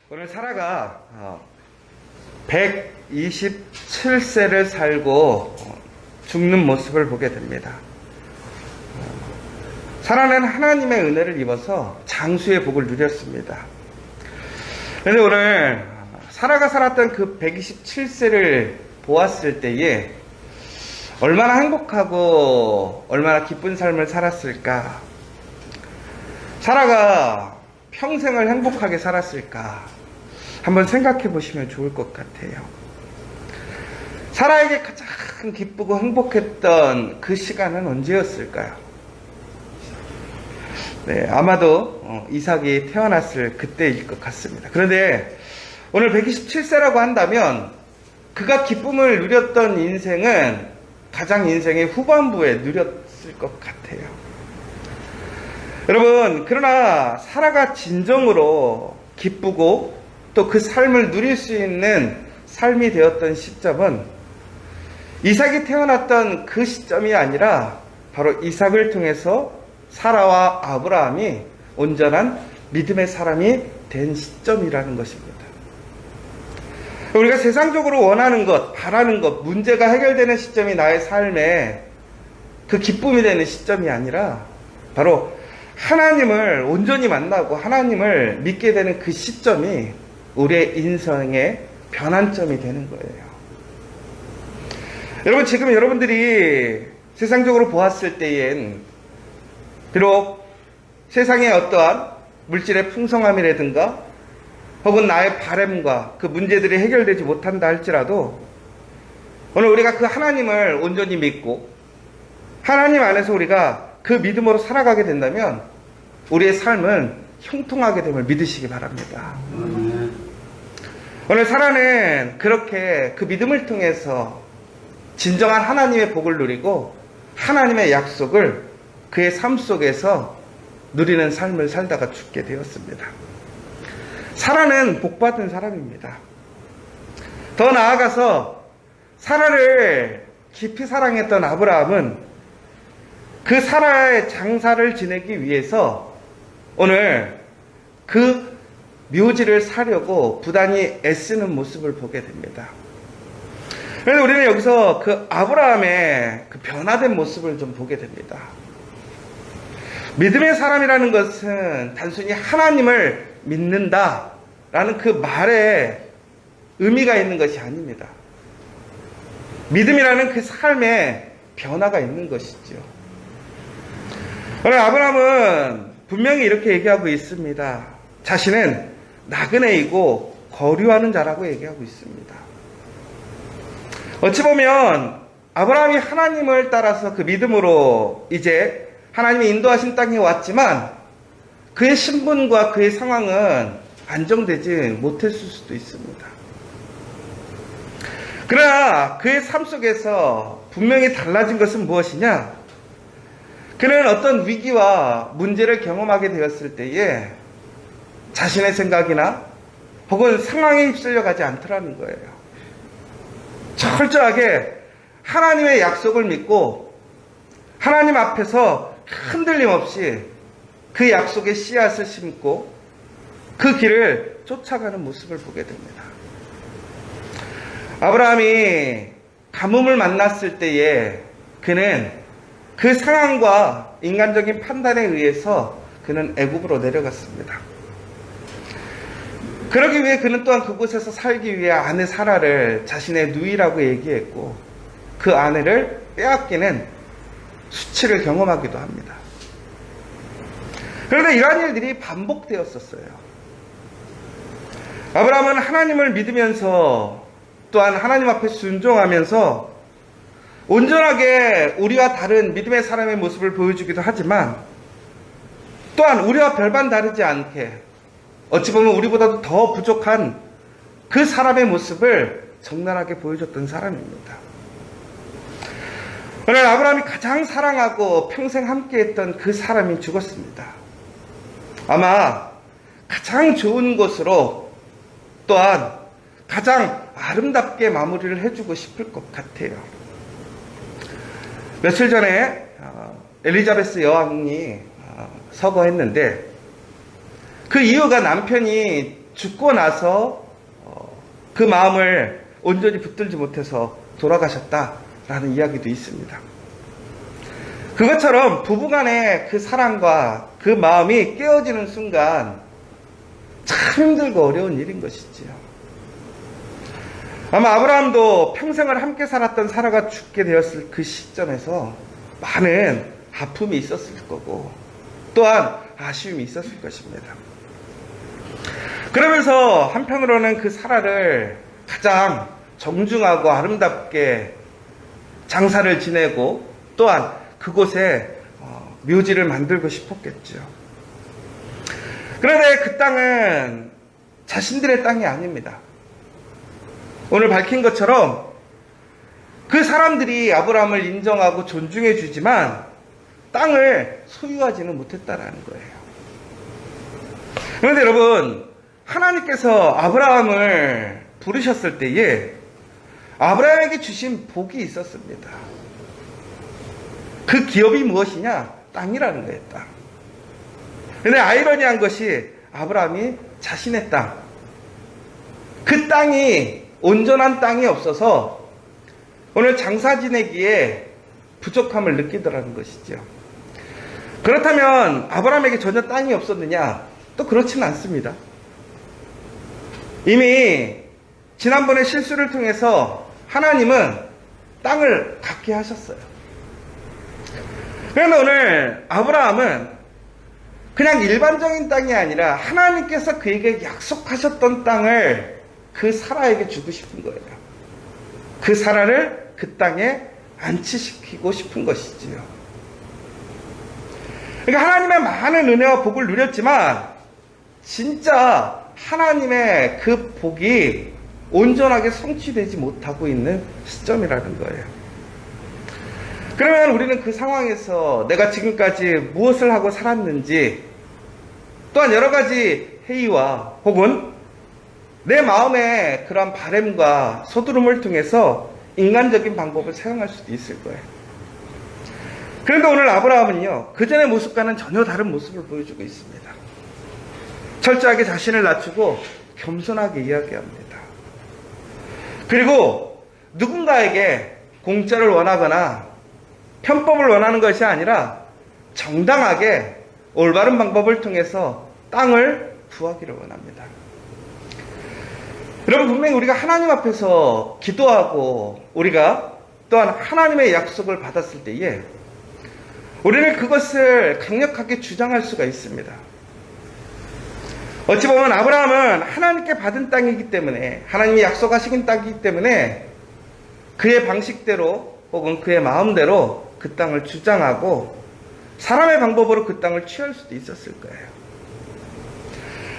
오늘 사라가 127세를 살고 죽는 모습을 보게 됩니다. 사라는 하나님의 은혜를 입어서 장수의 복을 누렸습니다. 그런데 오늘 사라가 살았던 그 127세를 보았을 때에 얼마나 행복하고 얼마나 기쁜 삶을 살았을까? 사라가 평생을 행복하게 살았을까? 한번 생각해 보시면 좋을 것 같아요. 사라에게 가장 기쁘고 행복했던 그 시간은 언제였을까요? 네, 아마도 이삭이 태어났을 그때일 것 같습니다. 그런데 오늘 127세라고 한다면 그가 기쁨을 누렸던 인생은 가장 인생의 후반부에 누렸을 것 같아요. 여러분, 그러나 사라가 진정으로 기쁘고 또 그 삶을 누릴 수 있는 삶이 되었던 시점은 이삭이 태어났던 그 시점이 아니라 바로 이삭을 통해서 사라와 아브라함이 온전한 믿음의 사람이 된 시점이라는 것입니다. 우리가 세상적으로 원하는 것, 바라는 것, 문제가 해결되는 시점이 나의 삶에 그 기쁨이 되는 시점이 아니라 바로 하나님을 온전히 만나고 하나님을 믿게 되는 그 시점이 우리의 인생의 변환점이 되는 거예요. 여러분, 지금 여러분들이 세상적으로 보았을 때엔 비록 세상의 어떠한 물질의 풍성함이라든가 혹은 나의 바램과 그 문제들이 해결되지 못한다 할지라도 오늘 우리가 그 하나님을 온전히 믿고 하나님 안에서 우리가 그 믿음으로 살아가게 된다면 우리의 삶은 형통하게 됨을 믿으시기 바랍니다. 오늘 사라는 그렇게 그 믿음을 통해서 진정한 하나님의 복을 누리고 하나님의 약속을 그의 삶 속에서 누리는 삶을 살다가 죽게 되었습니다. 사라는 복받은 사람입니다. 더 나아가서 사라를 깊이 사랑했던 아브라함은 그 사라의 장사를 지내기 위해서 오늘 그 묘지를 사려고 부단히 애쓰는 모습을 보게 됩니다. 그래서 우리는 여기서 그 아브라함의 그 변화된 모습을 좀 보게 됩니다. 믿음의 사람이라는 것은 단순히 하나님을 믿는다라는 그 말에 의미가 있는 것이 아닙니다. 믿음이라는 그 삶에 변화가 있는 것이죠. 오늘 아브라함은 분명히 이렇게 얘기하고 있습니다. 자신은 나그네이고 거류하는 자라고 얘기하고 있습니다. 어찌 보면 아브라함이 하나님을 따라서 그 믿음으로 이제 하나님이 인도하신 땅에 왔지만 그의 신분과 그의 상황은 안정되지 못했을 수도 있습니다. 그러나 그의 삶 속에서 분명히 달라진 것은 무엇이냐? 그는 어떤 위기와 문제를 경험하게 되었을 때에 자신의 생각이나 혹은 상황에 휩쓸려 가지 않더라는 거예요. 철저하게 하나님의 약속을 믿고 하나님 앞에서 흔들림 없이 그 약속의 씨앗을 심고 그 길을 쫓아가는 모습을 보게 됩니다. 아브라함이 가뭄을 만났을 때에 그는 그 상황과 인간적인 판단에 의해서 그는 애굽으로 내려갔습니다. 그러기 위해 그는 또한 그곳에서 살기 위해 아내 사라를 자신의 누이라고 얘기했고 그 아내를 빼앗기는 수치를 경험하기도 합니다. 그런데 이러한 일들이 반복되었었어요. 아브라함은 하나님을 믿으면서 또한 하나님 앞에 순종하면서 온전하게 우리와 다른 믿음의 사람의 모습을 보여주기도 하지만 또한 우리와 별반 다르지 않게 어찌 보면 우리보다도 더 부족한 그 사람의 모습을 적나라하게 보여줬던 사람입니다. 오늘 아브라함이 가장 사랑하고 평생 함께했던 그 사람이 죽었습니다. 아마 가장 좋은 곳으로 또한 가장 아름답게 마무리를 해주고 싶을 것 같아요. 며칠 전에 엘리자베스 여왕이 서거했는데 그 이유가 남편이 죽고 나서 그 마음을 온전히 붙들지 못해서 돌아가셨다라는 이야기도 있습니다. 그것처럼 부부간의 그 사랑과 그 마음이 깨어지는 순간 참 힘들고 어려운 일인 것이지요. 아마 아브라함도 평생을 함께 살았던 사라가 죽게 되었을 그 시점에서 많은 아픔이 있었을 거고 또한 아쉬움이 있었을 것입니다. 그러면서 한편으로는 그 사라를 가장 정중하고 아름답게 장사를 지내고 또한 그곳에 묘지를 만들고 싶었겠죠. 그런데 그 땅은 자신들의 땅이 아닙니다. 오늘 밝힌 것처럼 그 사람들이 아브라함을 인정하고 존중해 주지만 땅을 소유하지는 못했다라는 거예요. 그런데 여러분, 하나님께서 아브라함을 부르셨을 때에 아브라함에게 주신 복이 있었습니다. 그 기업이 무엇이냐? 땅이라는 거예요, 땅. 그런데 아이러니한 것이 아브라함이 자신의 땅, 그 땅이 온전한 땅이 없어서 오늘 장사 지내기에 부족함을 느끼더라는 것이죠. 그렇다면 아브라함에게 전혀 땅이 없었느냐? 또 그렇지는 않습니다. 이미 지난번에 실수를 통해서 하나님은 땅을 갖게 하셨어요. 그런데 오늘 아브라함은 그냥 일반적인 땅이 아니라 하나님께서 그에게 약속하셨던 땅을 그 사라에게 주고 싶은 거예요. 그 사라를 그 땅에 안치시키고 싶은 것이지요. 그러니까 하나님의 많은 은혜와 복을 누렸지만 진짜 하나님의 그 복이 온전하게 성취되지 못하고 있는 시점이라는 거예요. 그러면 우리는 그 상황에서 내가 지금까지 무엇을 하고 살았는지 또한 여러 가지 회의와 혹은 내 마음의 그런 바램과 서두름을 통해서 인간적인 방법을 사용할 수도 있을 거예요. 그런데 오늘 아브라함은요, 그전의 모습과는 전혀 다른 모습을 보여주고 있습니다. 철저하게 자신을 낮추고 겸손하게 이야기합니다. 그리고 누군가에게 공짜를 원하거나 편법을 원하는 것이 아니라 정당하게 올바른 방법을 통해서 땅을 구하기를 원합니다. 여러분, 분명히 우리가 하나님 앞에서 기도하고 우리가 또한 하나님의 약속을 받았을 때에 우리는 그것을 강력하게 주장할 수가 있습니다. 어찌 보면 아브라함은 하나님께 받은 땅이기 때문에, 하나님이 약속하신 땅이기 때문에 그의 방식대로 혹은 그의 마음대로 그 땅을 주장하고 사람의 방법으로 그 땅을 취할 수도 있었을 거예요.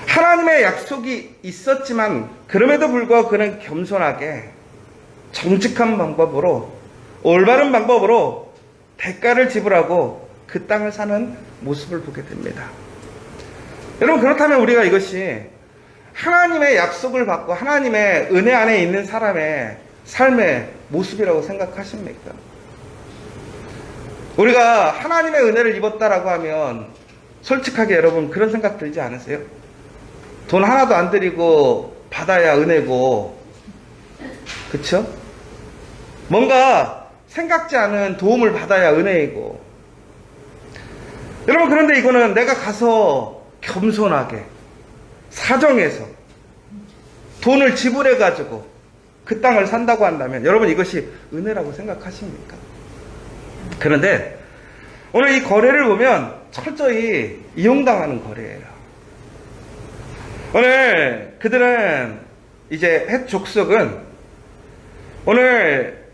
하나님의 약속이 있었지만 그럼에도 불구하고 그는 겸손하게 정직한 방법으로, 올바른 방법으로 대가를 지불하고 그 땅을 사는 모습을 보게 됩니다. 여러분, 그렇다면 우리가 이것이 하나님의 약속을 받고 하나님의 은혜 안에 있는 사람의 삶의 모습이라고 생각하십니까? 우리가 하나님의 은혜를 입었다라고 하면 솔직하게 여러분 그런 생각 들지 않으세요? 돈 하나도 안 들이고 받아야 은혜고, 그쵸? 뭔가 생각지 않은 도움을 받아야 은혜이고. 여러분, 그런데 이거는 내가 가서 겸손하게 사정해서 돈을 지불해가지고 그 땅을 산다고 한다면 여러분 이것이 은혜라고 생각하십니까? 그런데 오늘 이 거래를 보면 철저히 이용당하는 거래예요. 오늘 그들은 이제 헷 족속은 오늘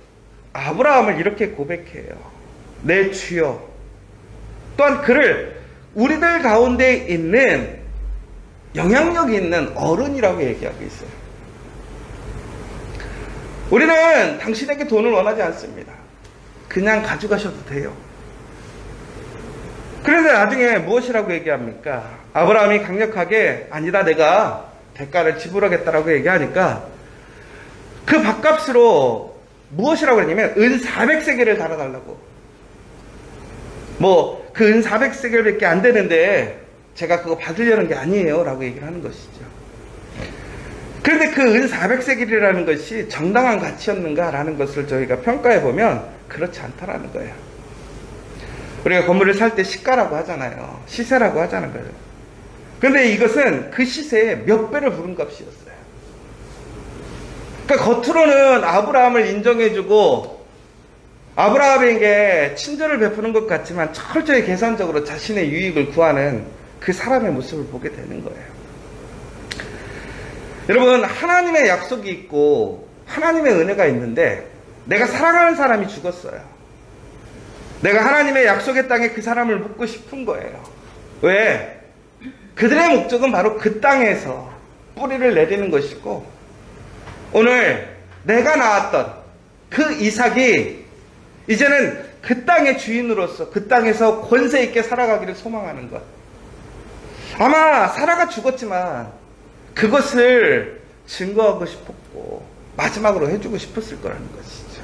아브라함을 이렇게 고백해요. 내 주여. 또한 그를 우리들 가운데 있는 영향력이 있는 어른이라고 얘기하고 있어요. 우리는 당신에게 돈을 원하지 않습니다. 그냥 가져가셔도 돼요. 그런데 나중에 무엇이라고 얘기합니까? 아브라함이 강력하게 아니다, 내가 대가를 지불하겠다라고 얘기하니까 그 밥값으로 무엇이라고 했냐면 은 400세겔을 달아달라고. 뭐 그 은 400세겔밖에 안 되는데 제가 그거 받으려는 게 아니에요 라고 얘기를 하는 것이죠. 그런데 그 은 400세겔이라는 것이 정당한 가치였는가라는 것을 저희가 평가해 보면 그렇지 않다라는 거예요. 우리가 건물을 살 때 시가라고 하잖아요. 시세라고 하잖아요. 그런데 이것은 그 시세의 몇 배를 부른 값이었어요. 그러니까 겉으로는 아브라함을 인정해주고 아브라함에게 친절을 베푸는 것 같지만 철저히 계산적으로 자신의 유익을 구하는 그 사람의 모습을 보게 되는 거예요. 여러분, 하나님의 약속이 있고 하나님의 은혜가 있는데 내가 사랑하는 사람이 죽었어요. 내가 하나님의 약속의 땅에 그 사람을 묻고 싶은 거예요. 왜? 그들의 목적은 바로 그 땅에서 뿌리를 내리는 것이고 오늘 내가 낳았던 그 이삭이 이제는 그 땅의 주인으로서 그 땅에서 권세 있게 살아가기를 소망하는 것. 아마 사라가 죽었지만 그것을 증거하고 싶었고 마지막으로 해주고 싶었을 거라는 것이죠.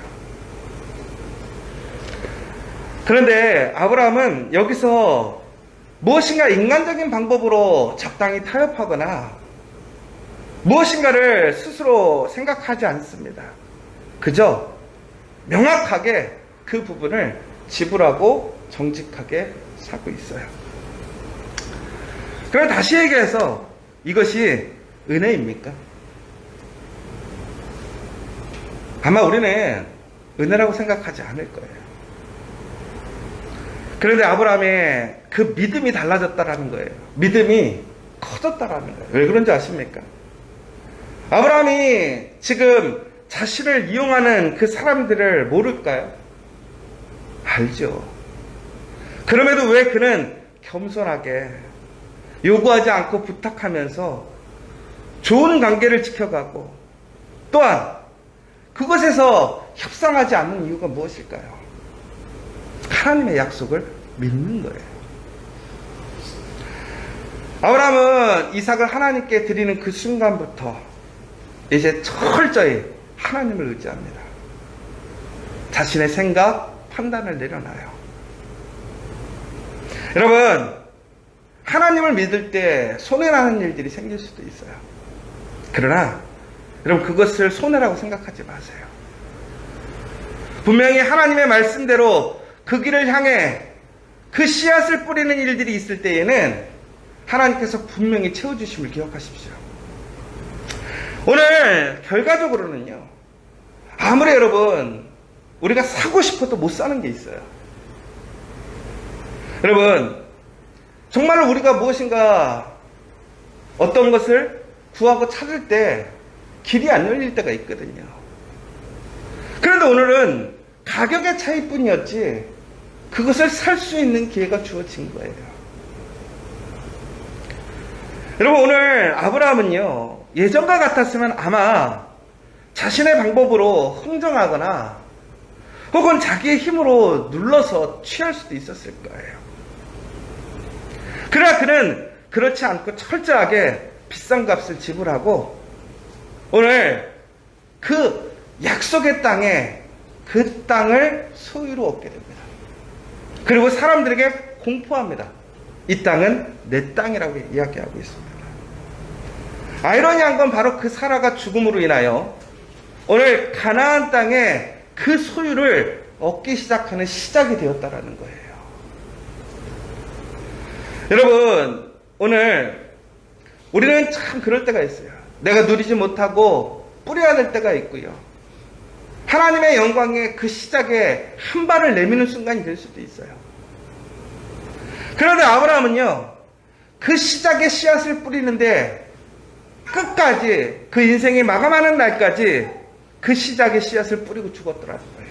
그런데 아브라함은 여기서 무엇인가 인간적인 방법으로 적당히 타협하거나 무엇인가를 스스로 생각하지 않습니다. 그저 명확하게 그 부분을 지불하고 정직하게 살고 있어요. 그럼 다시 얘기해서 이것이 은혜입니까? 아마 우리는 은혜라고 생각하지 않을 거예요. 그런데 아브라함의 그 믿음이 달라졌다라는 거예요. 믿음이 커졌다라는 거예요. 왜 그런지 아십니까? 아브라함이 지금 자신을 이용하는 그 사람들을 모를까요? 알죠. 그럼에도 왜 그는 겸손하게 요구하지 않고 부탁하면서 좋은 관계를 지켜가고 또한 그것에서 협상하지 않는 이유가 무엇일까요? 하나님의 약속을 믿는 거예요. 아브라함은 이삭을 하나님께 드리는 그 순간부터 이제 철저히 하나님을 의지합니다. 자신의 생각, 판단을 내려놔요. 여러분, 하나님을 믿을 때 손해나는 일들이 생길 수도 있어요. 그러나 여러분 그것을 손해라고 생각하지 마세요. 분명히 하나님의 말씀대로 그 길을 향해 그 씨앗을 뿌리는 일들이 있을 때에는 하나님께서 분명히 채워주심을 기억하십시오. 오늘 결과적으로는요, 아무리 여러분 우리가 사고 싶어도 못 사는 게 있어요. 여러분, 정말로 우리가 무엇인가 어떤 것을 구하고 찾을 때 길이 안 열릴 때가 있거든요. 그런데 오늘은 가격의 차이뿐이었지 그것을 살 수 있는 기회가 주어진 거예요. 여러분, 오늘 아브라함은요, 예전과 같았으면 아마 자신의 방법으로 흥정하거나 혹은 자기의 힘으로 눌러서 취할 수도 있었을 거예요. 그러나 그는 그렇지 않고 철저하게 비싼 값을 지불하고 오늘 그 약속의 땅에 그 땅을 소유로 얻게 됩니다. 그리고 사람들에게 공포합니다. 이 땅은 내 땅이라고 이야기하고 있습니다. 아이러니한 건 바로 그 사라가 죽음으로 인하여 오늘 가나안 땅에 그 소유를 얻기 시작하는 시작이 되었다라는 거예요. 여러분, 오늘 우리는 참 그럴 때가 있어요. 내가 누리지 못하고 뿌려야 될 때가 있고요. 하나님의 영광의 그 시작에 한 발을 내미는 순간이 될 수도 있어요. 그런데 아브라함은요, 그 시작에 씨앗을 뿌리는데 끝까지 그 인생이 마감하는 날까지 그 시작에 씨앗을 뿌리고 죽었더라는 거예요.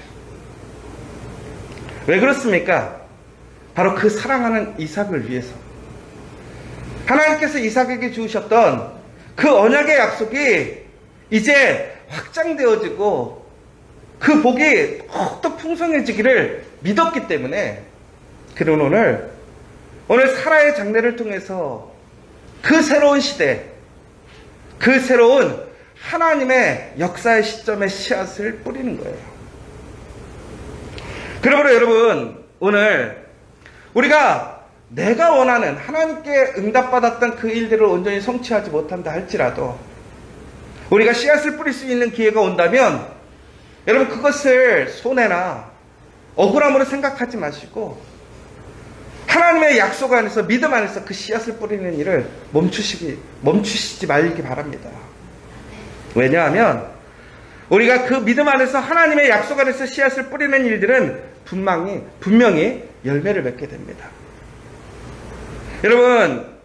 왜 그렇습니까? 바로 그 사랑하는 이삭을 위해서. 하나님께서 이삭에게 주셨던 그 언약의 약속이 이제 확장되어지고 그 복이 더욱더 풍성해지기를 믿었기 때문에 그는 오늘 사라의 장례를 통해서 그 새로운 시대, 그 새로운 하나님의 역사의 시점에 씨앗을 뿌리는 거예요. 그러므로 여러분, 오늘 우리가 내가 원하는 하나님께 응답받았던 그 일들을 온전히 성취하지 못한다 할지라도 우리가 씨앗을 뿌릴 수 있는 기회가 온다면 여러분 그것을 손해나 억울함으로 생각하지 마시고 하나님의 약속 안에서 믿음 안에서 그 씨앗을 뿌리는 일을 멈추시지 말기 바랍니다. 왜냐하면 우리가 그 믿음 안에서 하나님의 약속 안에서 씨앗을 뿌리는 일들은 분명히 열매를 맺게 됩니다. 여러분,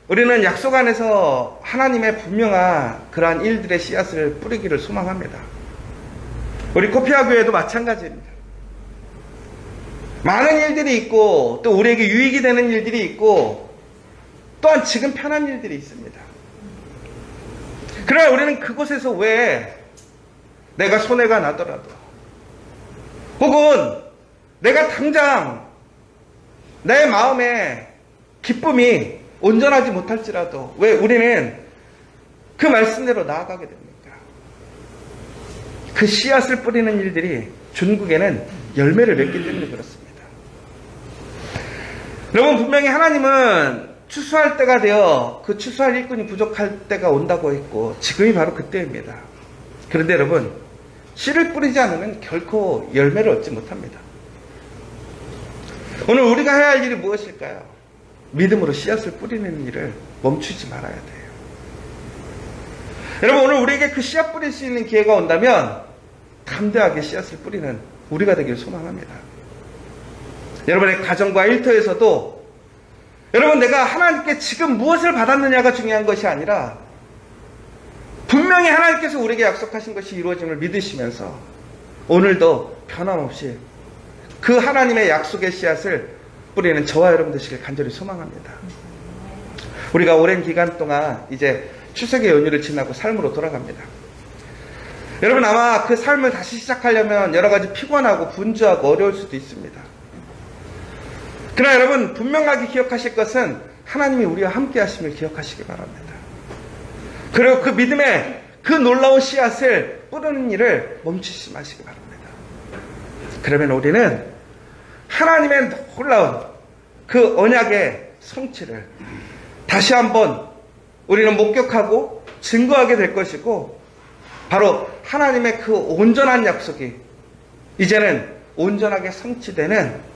우리는 약속 안에서 하나님의 분명한 그러한 일들의 씨앗을 뿌리기를 소망합니다. 우리 코피아 교회도 마찬가지입니다. 많은 일들이 있고 또 우리에게 유익이 되는 일들이 있고 또한 지금 편한 일들이 있습니다. 그러나 우리는 그곳에서 왜 내가 손해가 나더라도 혹은 내가 당장 내 마음에 기쁨이 온전하지 못할지라도 왜 우리는 그 말씀대로 나아가게 됩니까? 그 씨앗을 뿌리는 일들이 중국에는 열매를 맺기 때문에 그렇습니다. 여러분, 분명히 하나님은 추수할 때가 되어 그 추수할 일꾼이 부족할 때가 온다고 했고 지금이 바로 그때입니다. 그런데 여러분, 씨를 뿌리지 않으면 결코 열매를 얻지 못합니다. 오늘 우리가 해야 할 일이 무엇일까요? 믿음으로 씨앗을 뿌리는 일을 멈추지 말아야 돼요. 여러분, 오늘 우리에게 그 씨앗 뿌릴 수 있는 기회가 온다면 담대하게 씨앗을 뿌리는 우리가 되길 소망합니다. 여러분의 가정과 일터에서도 여러분, 내가 하나님께 지금 무엇을 받았느냐가 중요한 것이 아니라 분명히 하나님께서 우리에게 약속하신 것이 이루어짐을 믿으시면서 오늘도 변함없이 그 하나님의 약속의 씨앗을 뿌리는 저와 여러분 되시길 간절히 소망합니다. 우리가 오랜 기간 동안 이제 추석의 연휴를 지나고 삶으로 돌아갑니다. 여러분, 아마 그 삶을 다시 시작하려면 여러 가지 피곤하고 분주하고 어려울 수도 있습니다. 그러나 여러분, 분명하게 기억하실 것은 하나님이 우리와 함께 하심을 기억하시기 바랍니다. 그리고 그 믿음의 그 놀라운 씨앗을 뿌리는 일을 멈추지 마시기 바랍니다. 그러면 우리는 하나님의 놀라운 그 언약의 성취를 다시 한번 우리는 목격하고 증거하게 될 것이고, 바로 하나님의 그 온전한 약속이 이제는 온전하게 성취되는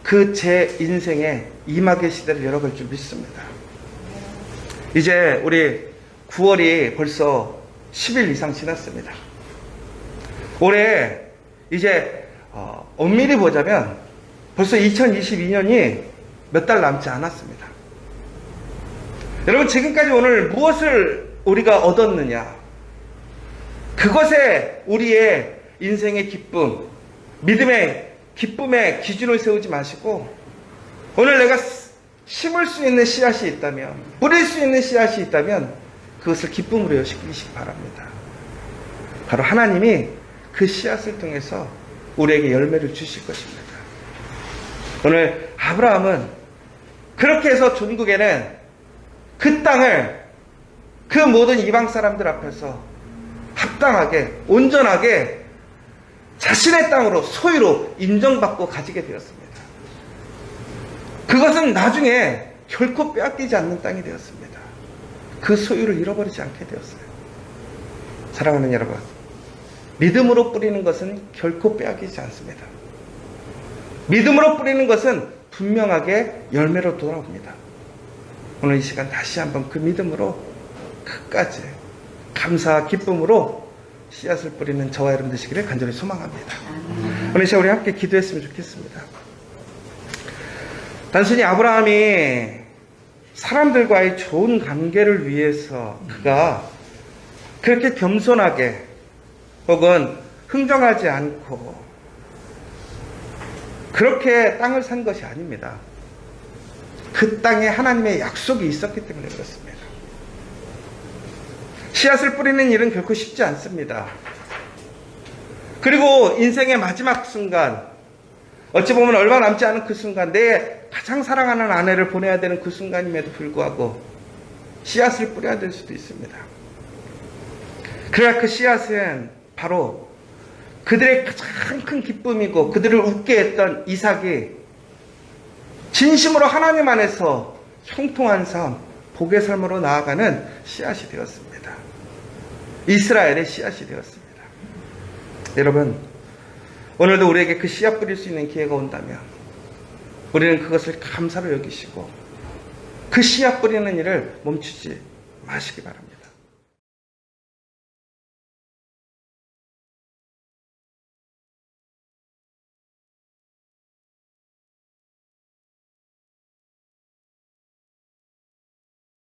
그 제 인생의 임하의 시대를 열어갈 줄 믿습니다. 이제 우리 9월이 벌써 10일 이상 지났습니다. 올해 이제 엄밀히 보자면 벌써 2022년이 몇 달 남지 않았습니다. 여러분, 지금까지 오늘 무엇을 우리가 얻었느냐? 그것에 우리의 인생의 기쁨, 믿음의 기쁨의 기준을 세우지 마시고 오늘 내가 심을 수 있는 씨앗이 있다면, 뿌릴 수 있는 씨앗이 있다면 그것을 기쁨으로 여기시기 바랍니다. 바로 하나님이 그 씨앗을 통해서 우리에게 열매를 주실 것입니다. 오늘 아브라함은 그렇게 해서 종국에는 그 땅을 그 모든 이방 사람들 앞에서 합당하게 온전하게 자신의 땅으로 소유로 인정받고 가지게 되었습니다. 그것은 나중에 결코 빼앗기지 않는 땅이 되었습니다. 그 소유를 잃어버리지 않게 되었어요. 사랑하는 여러분, 믿음으로 뿌리는 것은 결코 빼앗기지 않습니다. 믿음으로 뿌리는 것은 분명하게 열매로 돌아옵니다. 오늘 이 시간 다시 한번 그 믿음으로 끝까지 감사와 기쁨으로 씨앗을 뿌리는 저와 여러분 되시기를 간절히 소망합니다. 오늘 이 시간 우리 함께 기도했으면 좋겠습니다. 단순히 아브라함이 사람들과의 좋은 관계를 위해서 그가 그렇게 겸손하게 혹은 흥정하지 않고 그렇게 땅을 산 것이 아닙니다. 그 땅에 하나님의 약속이 있었기 때문에 그렇습니다. 씨앗을 뿌리는 일은 결코 쉽지 않습니다. 그리고 인생의 마지막 순간, 어찌 보면 얼마 남지 않은 그 순간, 내 가장 사랑하는 아내를 보내야 되는 그 순간임에도 불구하고 씨앗을 뿌려야 될 수도 있습니다. 그러나 그 씨앗은 바로 그들의 가장 큰 기쁨이고 그들을 웃게 했던 이삭이 진심으로 하나님 안에서 형통한 삶, 복의 삶으로 나아가는 씨앗이 되었습니다. 이스라엘의 씨앗이 되었습니다. 여러분, 오늘도 우리에게 그 씨앗 뿌릴 수 있는 기회가 온다면 우리는 그것을 감사로 여기시고 그 씨앗 뿌리는 일을 멈추지 마시기 바랍니다.